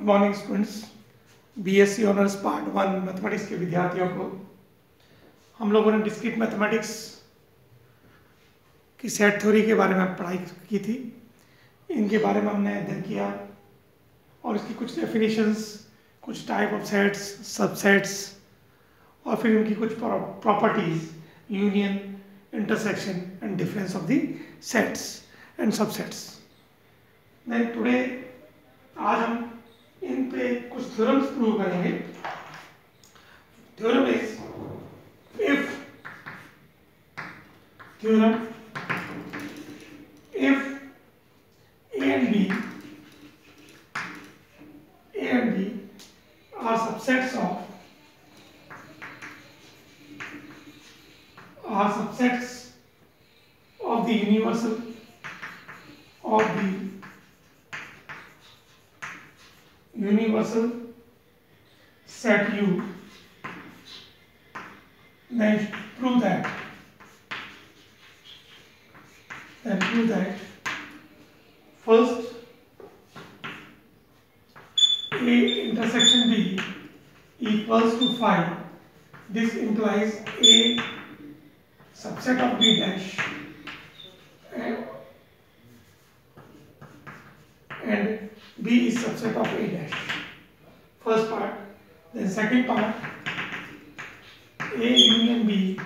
Morning students, BSc honours part 1 mathematics के विद्यार्थियों को हम लोगों ने डिस्क्रीट मैथमेटिक्स की सेट थ्योरी के बारे में पढ़ाई की थी। इनके बारे में हमने अध्ययन किया और इसकी कुछ डेफिनेशंस, कुछ टाइप ऑफ सेट्स, सबसेट्स और फिर इनकी कुछ properties, union, intersection and difference of the sets and subsets. Then today आज हम इन पे कुछ थ्योरम्स प्रूव करेंगे। Theorem is if A and B are subsets of the universal set U, then prove that first A intersection B equals to phi. This implies A subset of B dash and B is subset of A dash. First part. Then second part, A union B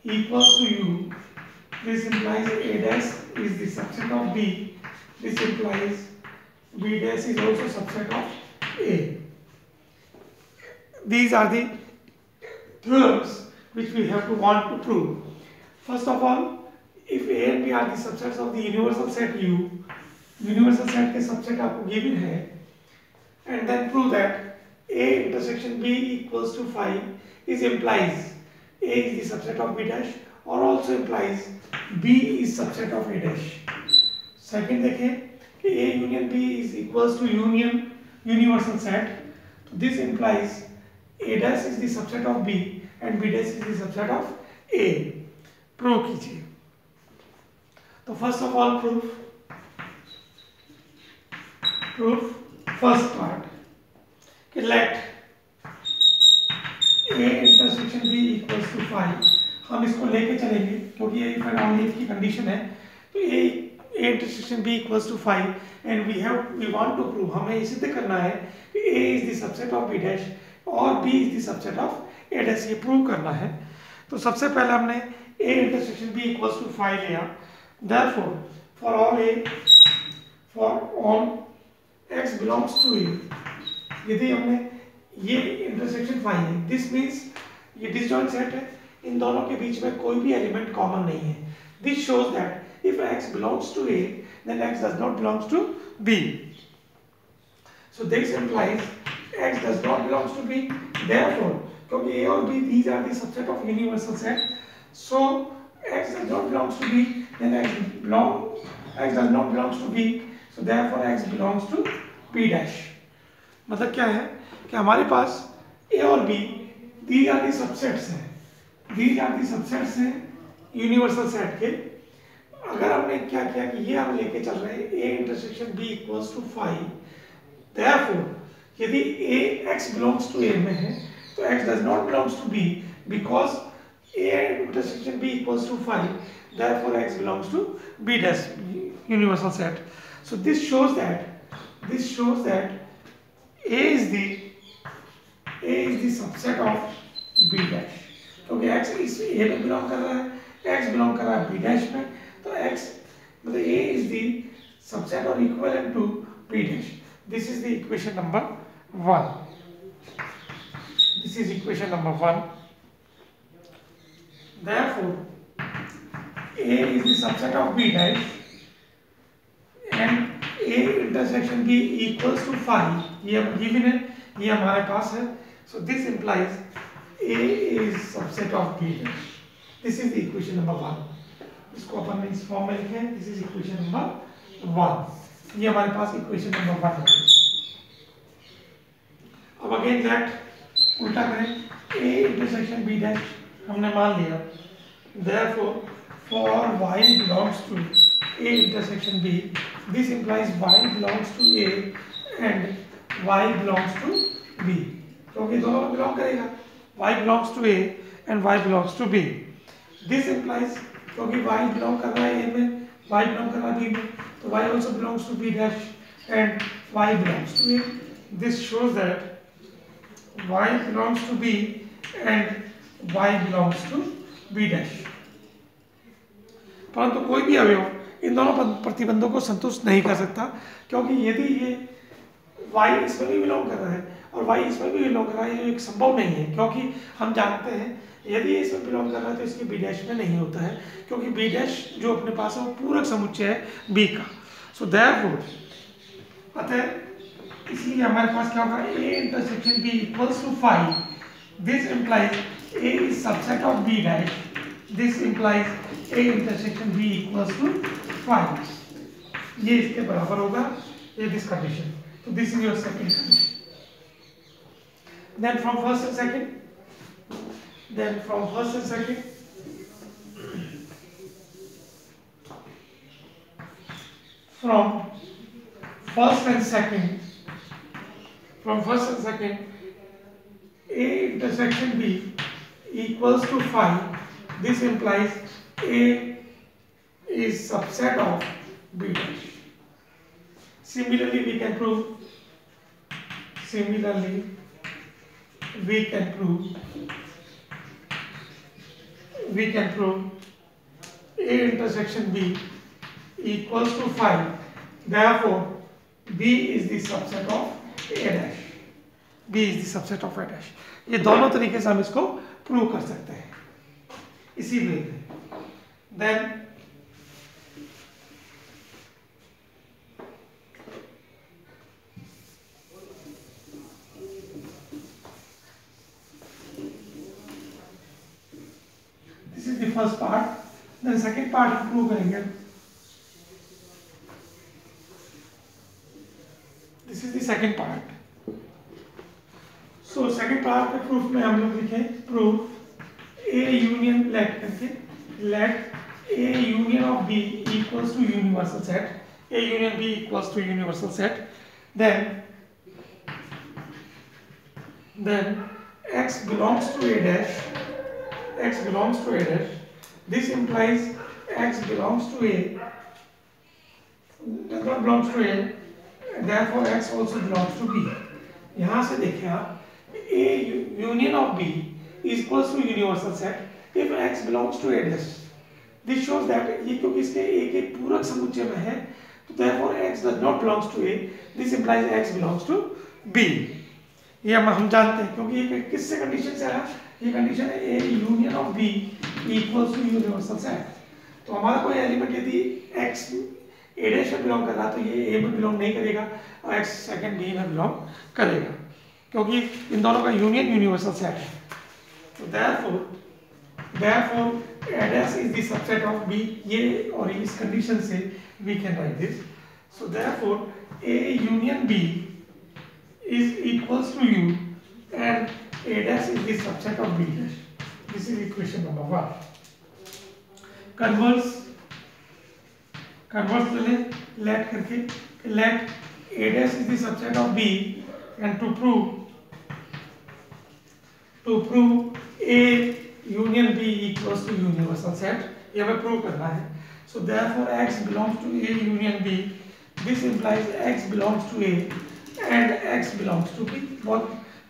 equals to U. This implies A dash is the subset of B. This implies B dash is also subset of A. These are the theorems which we have to want to prove. First of all, if A and B are the subsets of the universal set U, universal set के subset आपको given है, and then prove that A intersection B equals to phi is implies A is the subset of B dash or also implies B is subset of A dash. Second देखें कि A union B is equals to universal set. So this implies A dash is the subset of B and B dash is the subset of A. Prove कीजिए। तो first of all proof first part कि let A intersection B equals to phi। हम इसको लेके चलेंगे क्योंकि ये if and only if की कंडीशन है। तो A intersection B equals to phi and we want to prove, हमें ये सिद्ध करना है कि A is the subset of B dash और B is the subset of A dash, ये प्रूव करना है। तो सबसे पहले हमने A intersection B equals to phi लिया। Therefore for all x belongs to A, यदि हमने ये इंटरसेक्शन फाई है, दिस मीन्स ये डिसजॉइंट सेट है, इन दोनों के बीच में कोई भी एलिमेंट कॉमन नहीं है। This shows that if x belongs to A then x does not belongs to B. So this implies x does not belongs to B. Therefore क्योंकि A और B these are the subset of universal set, so x does not belongs to B, then x does not belongs to B, so therefore x belongs to B dash। मतलब क्या है कि हमारे पास A और B these are the subsets हैं universal set के। अगर हमने क्या किया कि ये हम लेके चल रहे हैं A intersection B equals to phi, therefore यदि A x belongs to A में है तो x does not belongs to B because A intersection B equals to phi, therefore x belongs to B dash universal set. So this shows that A is the subset of B dash, क्योंकि x इस A में belong कर रहा है, x belong कर रहा है B dash में, तो x मतलब A is the subset or equivalent to B dash. This is the equation number 1. This is equation number 1. Therefore A is the subset of B dash and A intersection B equals to phi, ये हम given है, ये हमारे पास है। So this implies A is subset of B dash. This is the equation number 1. इसको अपन इस form में लिखें, this is equation number 1. ये हमारे पास equation number 1 है। अब again that उल्टा करें, A intersection B dash हमने मान लिया। Therefore for y belongs to A intersection B, this implies y belongs to A and y belongs to b, क्योंकि दोनों में बिलोंग करेगा, y belongs to a and y belongs to b. This implies क्योंकि y belong कर रहा है a में, y belong कर रहा है b में, तो y also belongs to b dash and y belongs to a. This shows that y belongs to b and y belongs to b dash. परंतु कोई भी अवयव इन दोनों प्रतिबंधों को संतुष्ट नहीं कर सकता, क्योंकि यदि ये y इसमें भी बिलोंग कर रहा है और y इसमें भी बिलोंग कर रहा है, ये एक संभव नहीं है, क्योंकि हम जानते हैं यदि इसमें बिलोंग कर रहा है तो इसके b डैश में नहीं होता है, क्योंकि b डैश जो अपने पास है वो पूरक समुच्चय है b का. सो देयरफॉर अतः इसलिए हमारे पास क्या होगा, a intersection b equals to 5. This implies a is subset of b dash. This implies a intersection b equals to 5. ये इसके बराबर होगा, ये दिस कंडीशन. तो this is your second condition. Then from first and second, a intersection b equals to 5. This implies a is subset of b dash. Similarly we can prove a intersection b equals to 5. Therefore b is the subset of a dash. b is the subset of a dash. ये दोनों तरीके से हम इसको prove कर सकते हैं इसी वे में. Then this is the first part. Then second part हम प्रूव करेंगे. This is the second part. So second part के प्रूफ में हम लोग लिखें प्रूफ A union let करके, let A union of B equals to universal set. A union B equals to universal set. Then X belongs to A dash. This implies X belongs to A. Does not belongs to A. Therefore X also belongs to B. यहाँ से देखें आप, A union of B is equals to universal set if X belongs to A dash. This shows that ये क्योंकि इसके A के पूरक समुच्चय में है, तो therefore X does not belongs to A. This implies X belongs to B. ये हम जानते हैं, क्योंकि ये किससे कंडीशन से आया, ये कंडीशन है A union of B equals to universal set. तो हमारा कोई एलिमेंट यदि X A dash में बिलोंग कर रहा है तो ये A में बिलोंग नहीं करेगा और X सेकंड B में बिलोंग करेगा, क्योंकि इन दोनों का यूनियन यूनिवर्सल सेट है. So therefore A dash is the subset of B. ये और इस कंडीशन से we can write this. So therefore A union B is equals to U and A dash is the subset of B dash. This is equation number 1. Converse let करके, let A dash is the subset of B, and to prove A union B equals to universal set, ये हमें prove करना है. So therefore X belongs to A union B. This implies X belongs to A and X belongs to B. बहुत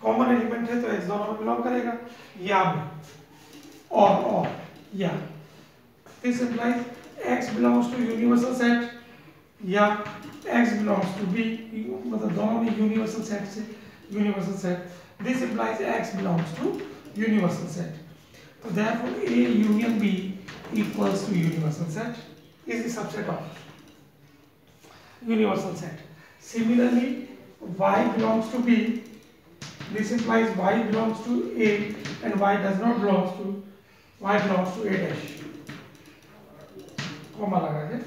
common element है तो X दोनों में belong करेगा, या में और या. This implies X belongs to universal set या X belongs to B, मतलब दोनों में यूनिवर्सल सेट से universal set. This implies X belongs to universal set. So therefore A union B equals to universal set is the subset of universal set. Similarly, Y belongs to B. This implies Y belongs to A and Y does not belongs to Y belongs to A dash. Comma लगा के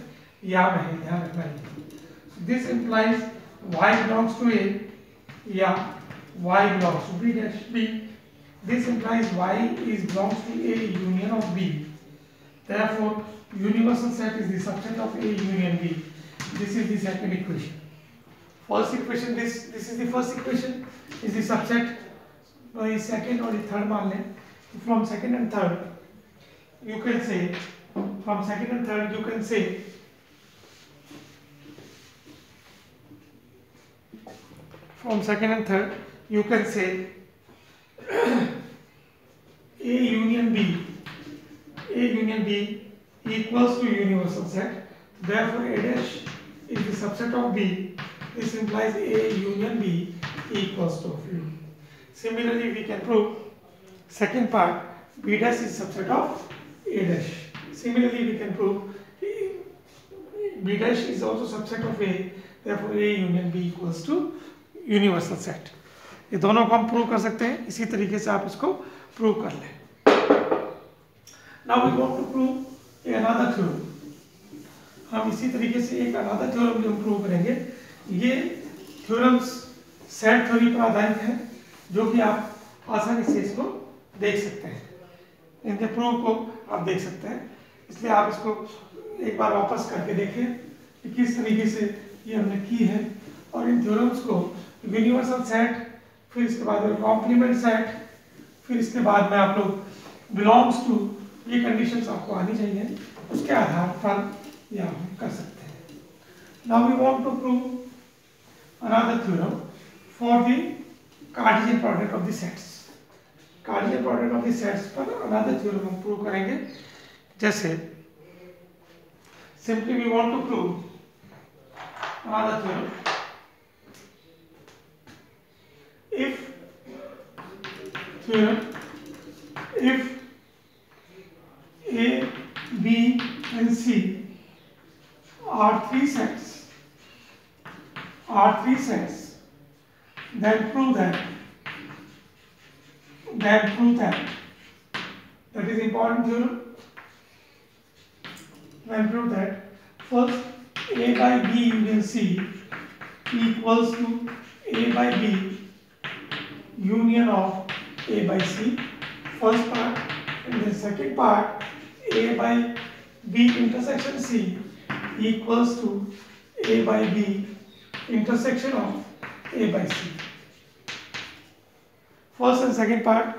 या में है, ध्यान रखना है. This implies Y belongs to A या Y belongs to B dash B. This implies Y is belongs to A union of B. Therefore, universal set is the subset of A union B. This is the second equation. first equation, this is the first equation, is the subset. Second or the third मान लें. From second and third you can say, from second and third you can say from second and third you can say A union B equals to universal set. Therefore A dash is the subset of B. This implies A union B equals to of U. Similarly, we can prove second part, B dash is subset of A dash. Similarly, we can prove B dash is also subset of A. Therefore A union B equals to universal set. ये दोनों को हम prove कर सकते हैं. इसी तरीके से आप इसको प्रूव कर लें. Now we want to prove another theorem. हम इसी तरीके से एक another theorem भी हम प्रूव करेंगे. ये theorems सेट थ्योरी पर आधारित है, जो कि आप आसानी से इसको देख सकते हैं. इनके प्रूफ को आप देख सकते हैं. इसलिए आप इसको एक बार वापस करके देखें कि किस तरीके से ये हमने की है. और इन थ्योरम्स को यूनिवर्सल सेट, फिर इसके बाद कॉम्प्लीमेंट सेट, फिर इसके बाद में आप लोग बिलोंग्स टू, ये कंडीशंस आपको आनी चाहिए. उसके आधार पर यह हम कर सकते हैं. Now we want to prove another theorem for the Cartesian product of the sets. Cartesian product of the sets पर अनदर थ्योरम हम प्रूव करेंगे. जैसे simply we want to prove another theorem. If A, B and C are three sets, then prove that that is important theorem. Then prove that first A by B union C equals to A by B union of A by C, first part. And the second part, A by B intersection C equals to A by B intersection of A by C. First and second part,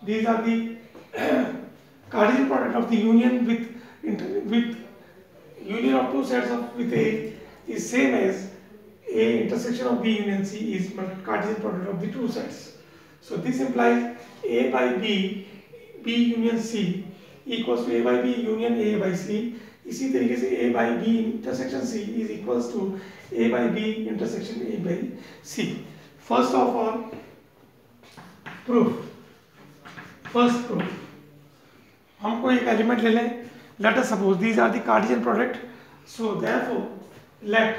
these are the Cartesian product of the union with union of two sets of with A is same as A intersection of B union C is Cartesian product of the two sets. So this implies A by B union C equals to A by B union A by C. इसी तरीके से A by B intersection C is equals to A by B intersection A by C. First of all, proof. First proof. हमको एक element ले लें. Let us suppose these are the Cartesian product. So therefore, let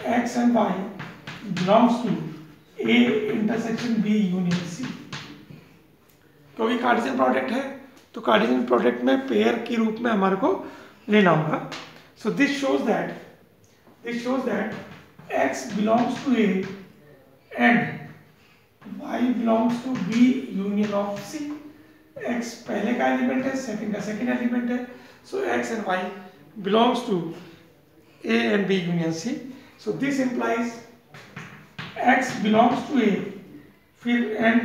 X and Y belongs to A intersection B union C. क्योंकि Cartesian product है तो Cartesian product में pair के रूप में हमारे को लेना होगा. So this shows that X belongs to A and Y belongs to B union of C. X पहले का एलिमेंट है, सेकंड का सेकंड एलिमेंट है. So X and Y belongs to A and B union C. So this implies X belongs to A, फिर and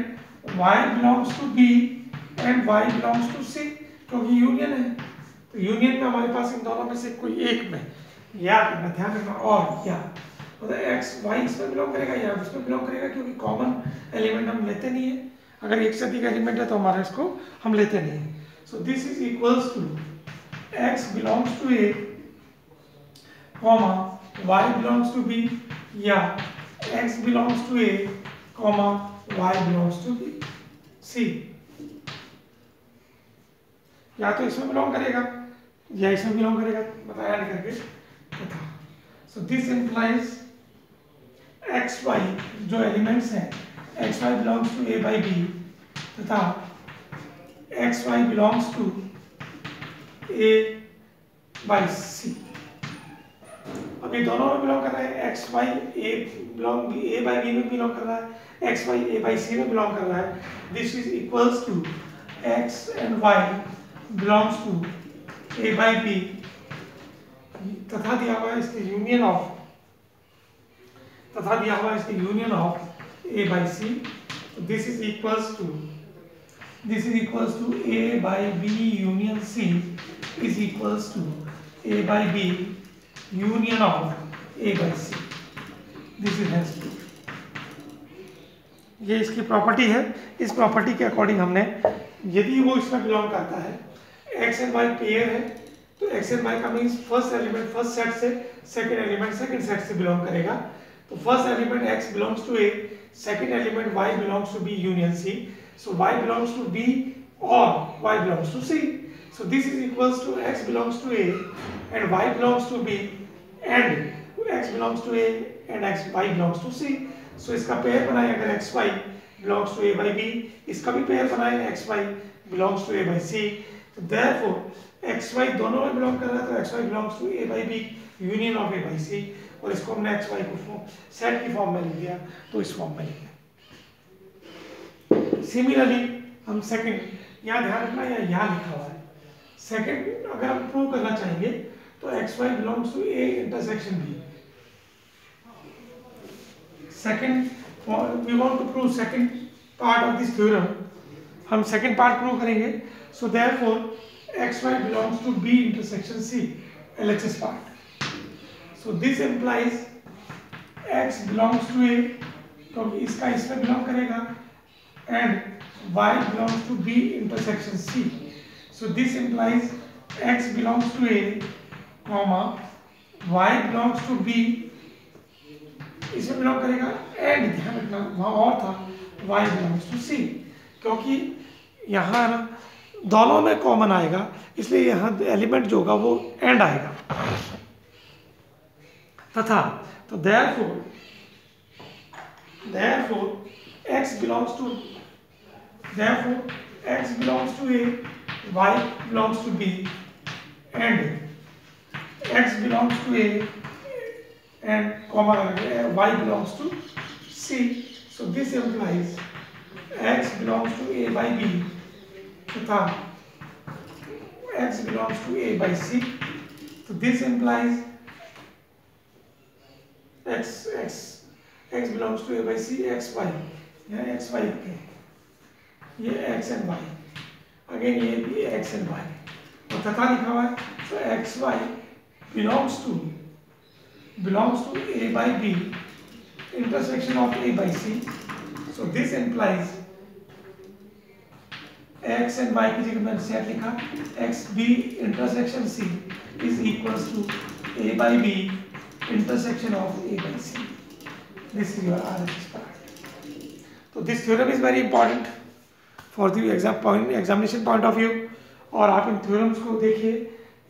Y belongs to B and Y belongs to C, क्योंकि union है. तो union में हमारे पास इन दोनों में से कोई एक में या करना, ध्यान रखना, और या मतलब X Y इसमें बिलोंग करेगा या इसमें बिलोंग करेगा, क्योंकि कॉमन एलिमेंट हम लेते नहीं है. अगर एक से अधिक एलिमेंट है तो हमारा इसको हम लेते नहीं है. So this is equals to X belongs to A, Y belongs to B, या X belongs to A, Y belongs to B, C. या तो इसमें बिलोंग करेगा या इसमें बिलोंग करेगा, बताया नहीं करके तथा. सो दिस इंप्लाइज XY जो एलिमेंट्स हैं, XY belongs to A by B तथा XY belongs to A by C. अब ये दोनों में बिलोंग कर रहा है. XY A by B में बिलोंग कर रहा है, XY A by C में बिलोंग कर रहा है. This is equals to X and Y belongs to A by B तथा दिया हुआ है इसके यूनियन ऑफ तथा दिया हुआ इसकी union of A by C, this is equals to A by B union C is equals to A by B union of A by C, this is has two. ये इसकी property है। इस property के according हमने, यदि वो इसमें belong करता है, एक्स एंड वाई पेयर है, तो एक्स एंड वाई का means first element first set से, सेकंड एलिमेंट सेकंड सेट से बिलोंग करेगा। तो first element x belongs to a, second element y belongs to b union c, so y belongs to b और y belongs to c, so this is equals to x belongs to a and y belongs to b and x belongs to a and y belongs to c, so इसका pair बनाए अगर xy belongs to a by b, इसका भी pair बनाए xy belongs to a by c, so therefore xy दोनों में belong कर रहा है, तो xy belongs to a by b union of a by c, और इसको हमने xy को फॉर्म सेट की फॉर्म में लिख दिया, तो इस फॉर्म में लिख दिया। सिमिलरली हम सेकंड, यहाँ ध्यान रखना यहाँ लिखा हुआ है, सेकंड अगर हम प्रूव करना चाहेंगे तो xy belongs to a intersection b, second we want to prove second part of this theorem, हम सेकंड पार्ट प्रूव करेंगे, so therefore xy belongs to b intersection c, LHS part, so this implies x belongs to a, तो इसका इसमें belong करेगा, and y belongs to b intersection c, so this implies x belongs to a, comma y belongs to b, इसमें belong करेगा, and ध्यान रखना वहाँ और था y belongs to c, क्योंकि यहाँ ना दोनों में कॉमन आएगा, इसलिए यहाँ एलिमेंट जो होगा वो एंड आएगा, तथा तो therefore x belongs to a, y belongs to b and x belongs to a and comma y belongs to c, so this implies x belongs to a by b तथा x belongs to a by c, so this implies x belongs to a by c, x y, यहाँ x y है, ये x and y, again ये भी x and y, और तथा लिखा हुआ है, so x y belongs to a by b intersection of a by c, so this implies x and y की जगह मैंने सेट लिखा, x b intersection c is equals to a by b intersection of a by c, this is your RHS part. So this theorem is very important for the examination point of view, और आप इन theorems को देखिए,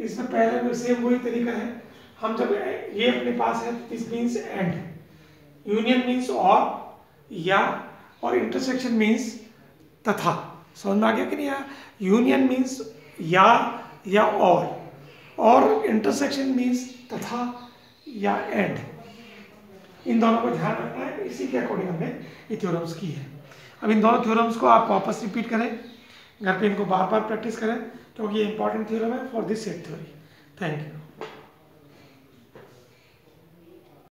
इसमें पहले में same वही तरीका है, हम जब ये अपने पास है, this means and, union means और, या, और इंटरसेक्शन मीन्स तथा, समझ में आ गया कि नहीं? यहाँ यूनियन मीन्स या और इंटरसेक्शन मीन्स तथा या एंड, इन दोनों को ध्यान रखना है, इसी के अकॉर्डिंग हमने ये थ्योरम्स की है। अब इन दोनों थ्योरम्स को आप वापस रिपीट करें, घर पे इनको बार बार प्रैक्टिस करें, क्योंकि ये इंपॉर्टेंट थ्योरम है for this set theory. Thank you.